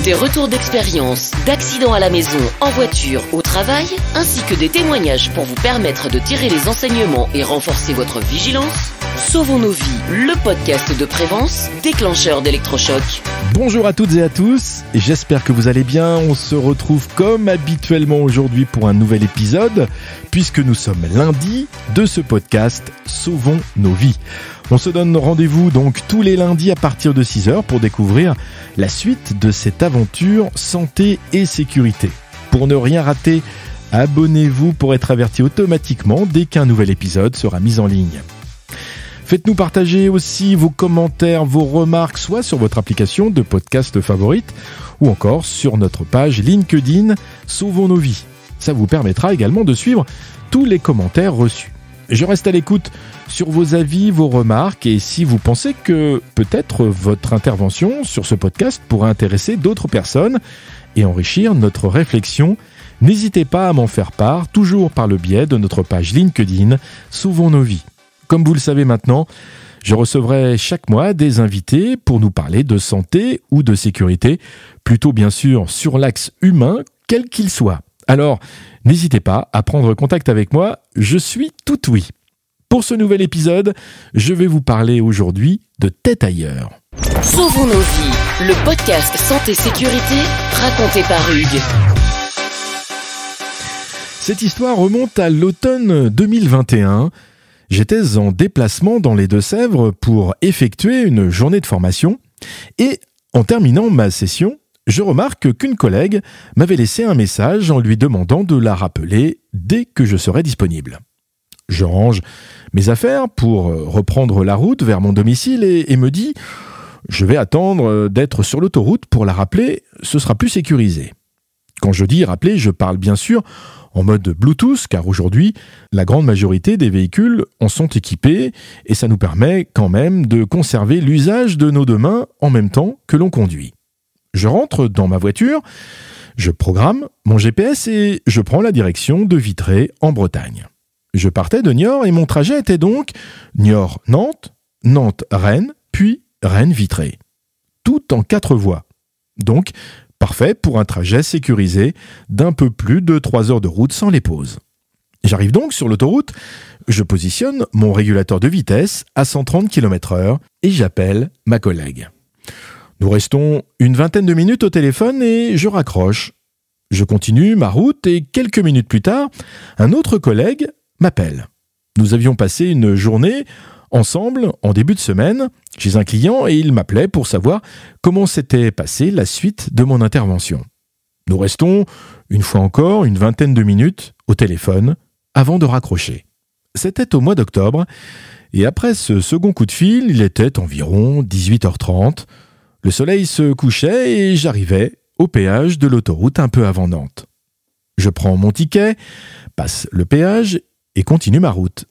Des retours d'expérience, d'accidents à la maison, en voiture, au travail, ainsi que des témoignages pour vous permettre de tirer les enseignements et renforcer votre vigilance. Sauvons nos vies, le podcast de Prévence, déclencheur d'électrochoc. Bonjour à toutes et à tous, et j'espère que vous allez bien. On se retrouve comme habituellement aujourd'hui pour un nouvel épisode, puisque nous sommes lundi de ce podcast Sauvons nos vies. On se donne rendez-vous donc tous les lundis à partir de 6h pour découvrir la suite de cette aventure santé et sécurité. Pour ne rien rater, abonnez-vous pour être averti automatiquement dès qu'un nouvel épisode sera mis en ligne. Faites-nous partager aussi vos commentaires, vos remarques, soit sur votre application de podcast favorite, ou encore sur notre page LinkedIn Sauvons nos vies. Ça vous permettra également de suivre tous les commentaires reçus. Je reste à l'écoute sur vos avis, vos remarques, et si vous pensez que peut-être votre intervention sur ce podcast pourrait intéresser d'autres personnes et enrichir notre réflexion, n'hésitez pas à m'en faire part, toujours par le biais de notre page LinkedIn Sauvons nos vies. Comme vous le savez maintenant, je recevrai chaque mois des invités pour nous parler de santé ou de sécurité, plutôt bien sûr sur l'axe humain, quel qu'il soit. Alors, n'hésitez pas à prendre contact avec moi, je suis tout oui. Pour ce nouvel épisode, je vais vous parler aujourd'hui de Tête ailleurs. Sauvons nos vies, le podcast santé-sécurité, raconté par Hugues. Cette histoire remonte à l'automne 2021. J'étais en déplacement dans les Deux-Sèvres pour effectuer une journée de formation et en terminant ma session, je remarque qu'une collègue m'avait laissé un message en lui demandant de la rappeler dès que je serais disponible. Je range mes affaires pour reprendre la route vers mon domicile et me dis « Je vais attendre d'être sur l'autoroute pour la rappeler, ce sera plus sécurisé ». Quand je dis rappeler, je parle bien sûr en mode Bluetooth, car aujourd'hui, la grande majorité des véhicules en sont équipés et ça nous permet quand même de conserver l'usage de nos deux mains en même temps que l'on conduit. Je rentre dans ma voiture, je programme mon GPS et je prends la direction de Vitré en Bretagne. Je partais de Niort et mon trajet était donc Niort-Nantes, Nantes-Rennes, puis Rennes-Vitré. Tout en 4 voies. Donc, parfait pour un trajet sécurisé d'un peu plus de 3 heures de route sans les pauses. J'arrive donc sur l'autoroute, je positionne mon régulateur de vitesse à 130 km/h et j'appelle ma collègue. Nous restons une vingtaine de minutes au téléphone et je raccroche. Je continue ma route et quelques minutes plus tard, un autre collègue m'appelle. Nous avions passé une journée ensemble en début de semaine chez un client et il m'appelait pour savoir comment s'était passée la suite de mon intervention. Nous restons, une fois encore, une vingtaine de minutes au téléphone avant de raccrocher. C'était au mois d'octobre et après ce second coup de fil, il était environ 18h30. Le soleil se couchait et j'arrivais au péage de l'autoroute un peu avant Nantes. Je prends mon ticket, passe le péage et continue ma route.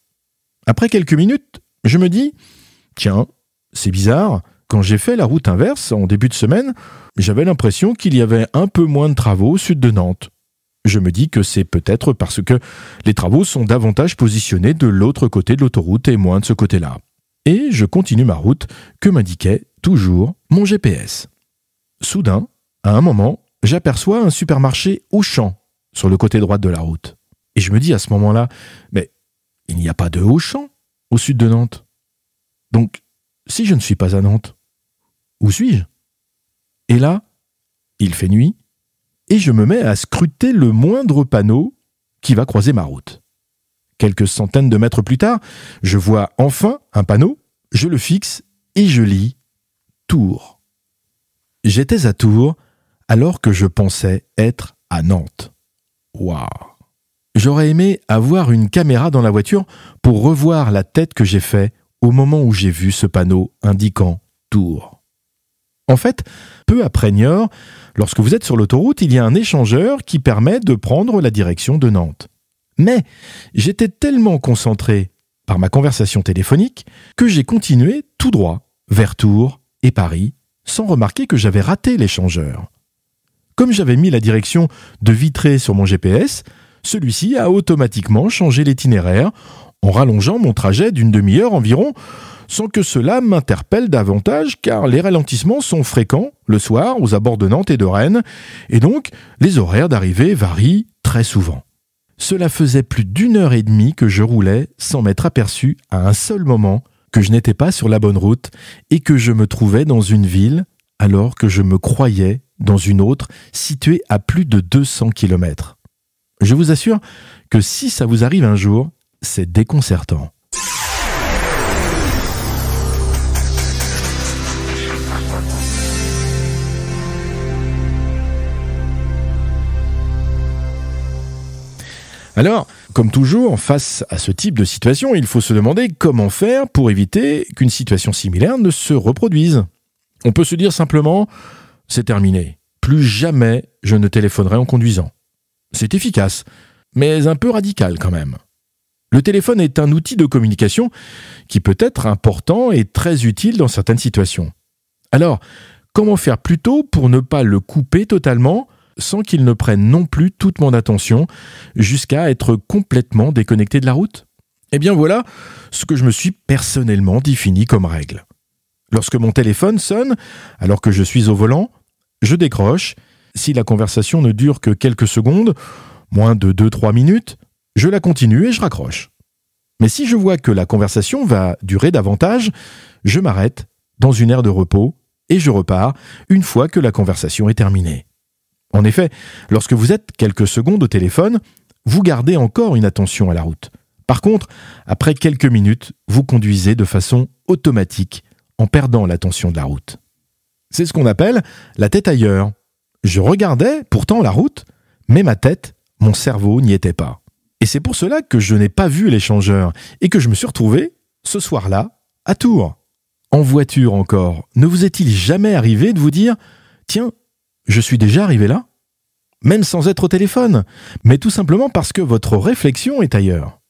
Après quelques minutes, je me dis « Tiens, c'est bizarre, quand j'ai fait la route inverse en début de semaine, j'avais l'impression qu'il y avait un peu moins de travaux au sud de Nantes. Je me dis que c'est peut-être parce que les travaux sont davantage positionnés de l'autre côté de l'autoroute et moins de ce côté-là. » Et je continue ma route que m'indiquait toujours mon GPS. Soudain, à un moment, j'aperçois un supermarché Auchan sur le côté droit de la route. Et je me dis à ce moment-là, mais il n'y a pas de Auchan au sud de Nantes. Donc, si je ne suis pas à Nantes, où suis-je ? Et là, il fait nuit, et je me mets à scruter le moindre panneau qui va croiser ma route. Quelques centaines de mètres plus tard, je vois enfin un panneau, je le fixe et je lis « Tours ». J'étais à Tours alors que je pensais être à Nantes. Waouh ! J'aurais aimé avoir une caméra dans la voiture pour revoir la tête que j'ai fait au moment où j'ai vu ce panneau indiquant Tours. En fait, peu après Niort, lorsque vous êtes sur l'autoroute, il y a un échangeur qui permet de prendre la direction de Nantes. Mais j'étais tellement concentré par ma conversation téléphonique que j'ai continué tout droit vers Tours et Paris sans remarquer que j'avais raté l'échangeur. Comme j'avais mis la direction de Vitré sur mon GPS, celui-ci a automatiquement changé l'itinéraire en rallongeant mon trajet d'une demi-heure environ, sans que cela m'interpelle davantage car les ralentissements sont fréquents le soir aux abords de Nantes et de Rennes, et donc les horaires d'arrivée varient très souvent. Cela faisait plus d'1 heure et demie que je roulais sans m'être aperçu à un seul moment que je n'étais pas sur la bonne route et que je me trouvais dans une ville alors que je me croyais dans une autre située à plus de 200 km. Je vous assure que si ça vous arrive un jour, c'est déconcertant. Alors, comme toujours, face à ce type de situation, il faut se demander comment faire pour éviter qu'une situation similaire ne se reproduise. On peut se dire simplement « c'est terminé, plus jamais je ne téléphonerai en conduisant ». C'est efficace, mais un peu radical quand même. Le téléphone est un outil de communication qui peut être important et très utile dans certaines situations. Alors, comment faire plutôt pour ne pas le couper totalement sans qu'il ne prenne non plus toute mon attention jusqu'à être complètement déconnecté de la route? Eh bien voilà ce que je me suis personnellement défini comme règle. Lorsque mon téléphone sonne, alors que je suis au volant, je décroche. Si la conversation ne dure que quelques secondes, moins de 2-3 minutes, je la continue et je raccroche. Mais si je vois que la conversation va durer davantage, je m'arrête dans une aire de repos et je repars une fois que la conversation est terminée. En effet, lorsque vous êtes quelques secondes au téléphone, vous gardez encore une attention à la route. Par contre, après quelques minutes, vous conduisez de façon automatique en perdant l'attention de la route. C'est ce qu'on appelle la tête ailleurs. Je regardais pourtant la route, mais ma tête, mon cerveau n'y était pas. Et c'est pour cela que je n'ai pas vu l'échangeur et que je me suis retrouvé, ce soir-là, à Tours. En voiture encore, ne vous est-il jamais arrivé de vous dire « Tiens, je suis déjà arrivé là ?» Même sans être au téléphone, mais tout simplement parce que votre réflexion est ailleurs.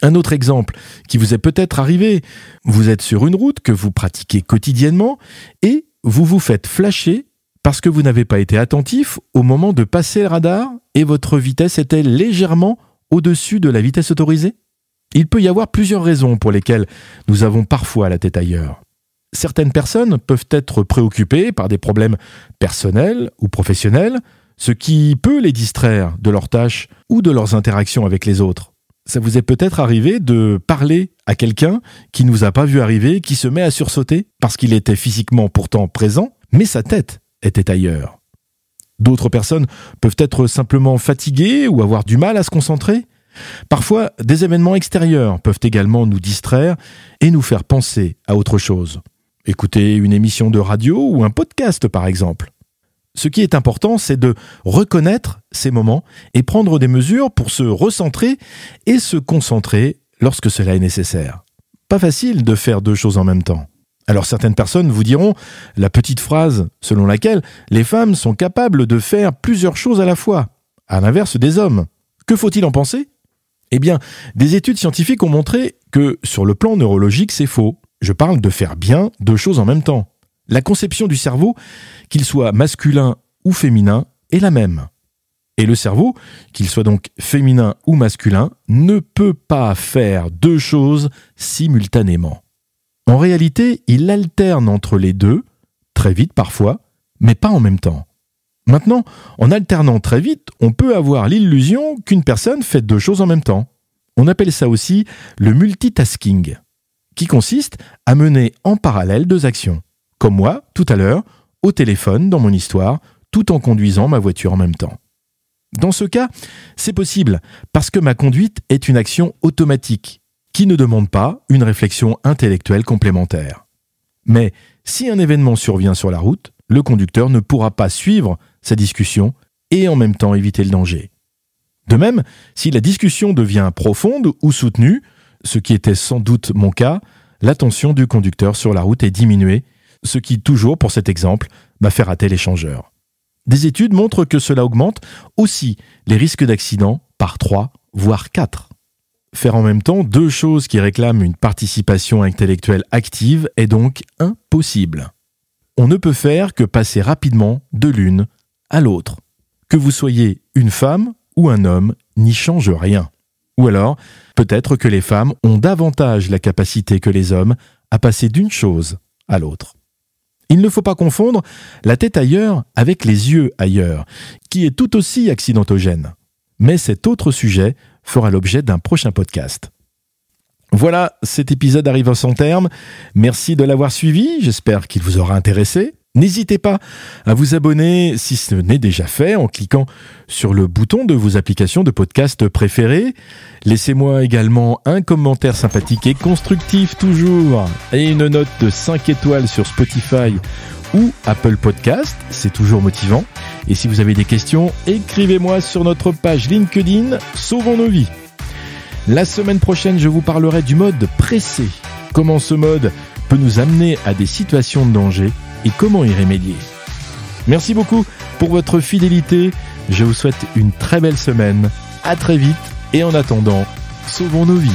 Un autre exemple qui vous est peut-être arrivé, vous êtes sur une route que vous pratiquez quotidiennement et vous vous faites flasher parce que vous n'avez pas été attentif au moment de passer le radar et votre vitesse était légèrement au-dessus de la vitesse autorisée. Il peut y avoir plusieurs raisons pour lesquelles nous avons parfois la tête ailleurs. Certaines personnes peuvent être préoccupées par des problèmes personnels ou professionnels, ce qui peut les distraire de leurs tâches ou de leurs interactions avec les autres. Ça vous est peut-être arrivé de parler à quelqu'un qui ne vous a pas vu arriver, qui se met à sursauter parce qu'il était physiquement pourtant présent, mais sa tête était ailleurs. D'autres personnes peuvent être simplement fatiguées ou avoir du mal à se concentrer. Parfois, des événements extérieurs peuvent également nous distraire et nous faire penser à autre chose. Écouter une émission de radio ou un podcast par exemple. Ce qui est important, c'est de reconnaître ces moments et prendre des mesures pour se recentrer et se concentrer lorsque cela est nécessaire. Pas facile de faire deux choses en même temps. Alors certaines personnes vous diront la petite phrase selon laquelle les femmes sont capables de faire plusieurs choses à la fois, à l'inverse des hommes. Que faut-il en penser ? Eh bien, des études scientifiques ont montré que sur le plan neurologique, c'est faux. Je parle de faire bien deux choses en même temps. La conception du cerveau, qu'il soit masculin ou féminin, est la même. Et le cerveau, qu'il soit donc féminin ou masculin, ne peut pas faire deux choses simultanément. En réalité, il alterne entre les deux, très vite parfois, mais pas en même temps. Maintenant, en alternant très vite, on peut avoir l'illusion qu'une personne fait deux choses en même temps. On appelle ça aussi le multitasking, qui consiste à mener en parallèle deux actions. Comme moi, tout à l'heure, au téléphone, dans mon histoire, tout en conduisant ma voiture en même temps. Dans ce cas, c'est possible parce que ma conduite est une action automatique qui ne demande pas une réflexion intellectuelle complémentaire. Mais si un événement survient sur la route, le conducteur ne pourra pas suivre sa discussion et en même temps éviter le danger. De même, si la discussion devient profonde ou soutenue, ce qui était sans doute mon cas, l'attention du conducteur sur la route est diminuée, ce qui, toujours pour cet exemple, m'a fait rater l'échangeur. Des études montrent que cela augmente aussi les risques d'accident par 3, voire 4. Faire en même temps deux choses qui réclament une participation intellectuelle active est donc impossible. On ne peut faire que passer rapidement de l'une à l'autre. Que vous soyez une femme ou un homme, n'y change rien. Ou alors, peut-être que les femmes ont davantage la capacité que les hommes à passer d'une chose à l'autre. Il ne faut pas confondre la tête ailleurs avec les yeux ailleurs, qui est tout aussi accidentogène. Mais cet autre sujet fera l'objet d'un prochain podcast. Voilà, cet épisode arrive à son terme. Merci de l'avoir suivi, j'espère qu'il vous aura intéressé. N'hésitez pas à vous abonner si ce n'est déjà fait en cliquant sur le bouton de vos applications de podcast préférées. Laissez-moi également un commentaire sympathique et constructif toujours et une note de 5 étoiles sur Spotify ou Apple Podcast, c'est toujours motivant. Et si vous avez des questions, écrivez-moi sur notre page LinkedIn Sauvons nos vies. La semaine prochaine, je vous parlerai du mode pressé. Comment ce mode peut nous amener à des situations de danger et comment y remédier. Merci beaucoup pour votre fidélité. Je vous souhaite une très belle semaine. À très vite et en attendant, sauvons nos vies.